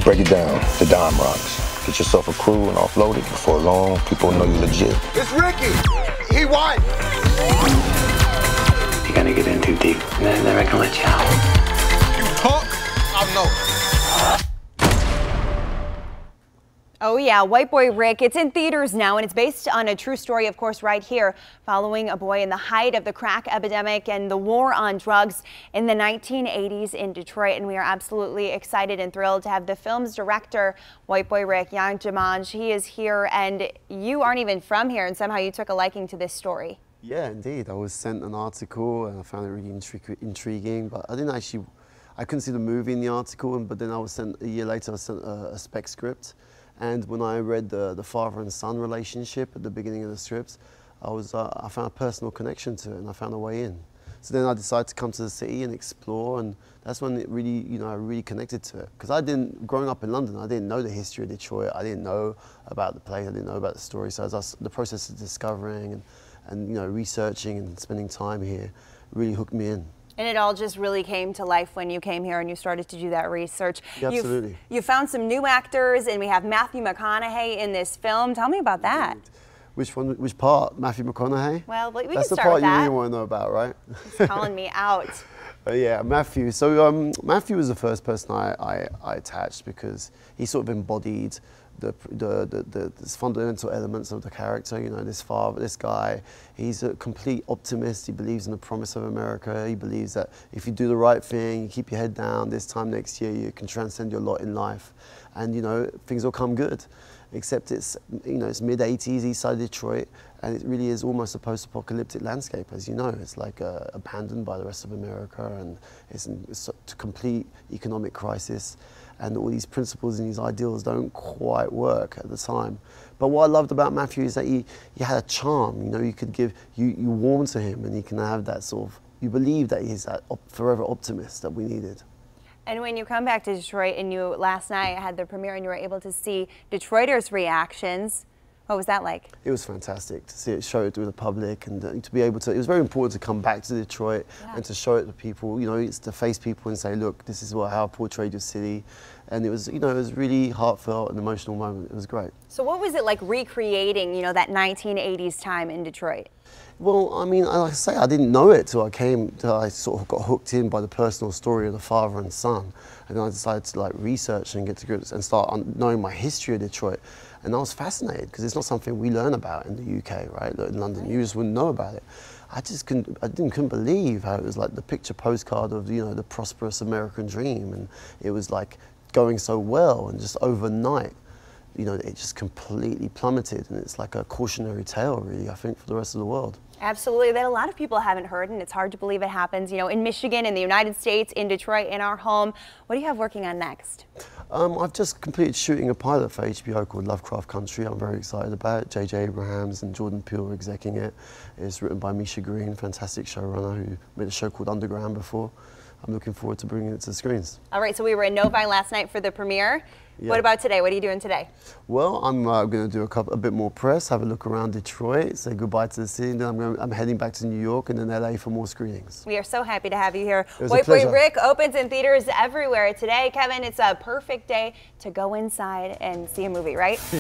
Break it down, the dime rocks. Get yourself a crew and offload it. Before long, people know you legit. It's Ricky! He won! You're gonna get in too deep, and then they're gonna let you out. You talk, I'll know. Oh yeah, White Boy Rick. It's in theaters now, and it's based on a true story, of course, right here, following a boy in the height of the crack epidemic and the war on drugs in the 1980s in Detroit. And we are absolutely excited and thrilled to have the film's director, White Boy Rick, Yang Jamanj. He is here, and you aren't even from here, and somehow you took a liking to this story. Yeah, indeed. I was sent an article, and I found it really intriguing, but I couldn't see the movie in the article, but then I was sent, a year later, I was sent a spec script. And when I read the father and son relationship at the beginning of the script, I found a personal connection to it, and I found a way in. So then I decided to come to the city and explore, and that's when it really, I really connected to it. Because growing up in London, I didn't know the history of Detroit. I didn't know about the place. I didn't know about the story. So the process of discovering and researching and spending time here really hooked me in. And it all just really came to life when you came here and you started to do that research. Yeah, absolutely. You found some new actors, and we have Matthew McConaughey in this film. Tell me about that. Which one? Which part? Matthew McConaughey? Well, we That's can start with that. That's the part you really want to know about, right? He's calling me out. Yeah, Matthew. So Matthew was the first person I attached because he sort of embodied the fundamental elements of the character. This guy, he's a complete optimist. He believes in the promise of America. He believes that if you do the right thing, you keep your head down, this time next year you can transcend your lot in life, and things will come good. Except it's mid-80s, east side of Detroit, and it really is almost a post-apocalyptic landscape, as you know. It's like abandoned by the rest of America, and it's a complete economic crisis, and all these principles and these ideals don't quite work at the time. But what I loved about Matthew is that he had a charm. You warm to him, and he can have that sort of, you believe that he's that forever optimist that we needed. And when you come back to Detroit, and you last night had the premiere and you were able to see Detroiters' reactions, what was that like? It was fantastic to see it, show it to the public, and to be able to, it was very important to come back to Detroit and to show it to people, it's to face people and say, look, this is how I portrayed your city. And it was, it was really heartfelt and emotional moment. It was great. So what was it like recreating, that 1980s time in Detroit? Well, I mean, like I say, I didn't know it till I sort of got hooked in by the personal story of the father and son. And then I decided to research and get to grips and start knowing my history of Detroit. And I was fascinated because it's not something we learn about in the UK, right? In London, you just wouldn't know about it. I couldn't believe how it was like the picture postcard of, the prosperous American dream. And it was like going so well, and just overnight, it just completely plummeted, and it's like a cautionary tale, really, I think, for the rest of the world. Absolutely, that a lot of people haven't heard, and it's hard to believe it happens, in Michigan, in the United States, in Detroit, in our home. What do you have working on next? I've just completed shooting a pilot for HBO called Lovecraft Country. I'm very excited about it. J.J. Abrams and Jordan Peele are executing it. It's written by Misha Green, fantastic showrunner who made a show called Underground before. I'm looking forward to bringing it to the screens. All right, so we were in Novi last night for the premiere. Yeah. What about today? What are you doing today? Well, I'm going to do a bit more press, have a look around Detroit, say goodbye to the city, and then I'm heading back to New York and then LA for more screenings. We are so happy to have you here. It was White a pleasure. Boy Rick opens in theaters everywhere today. Kevin, it's a perfect day to go inside and see a movie, right?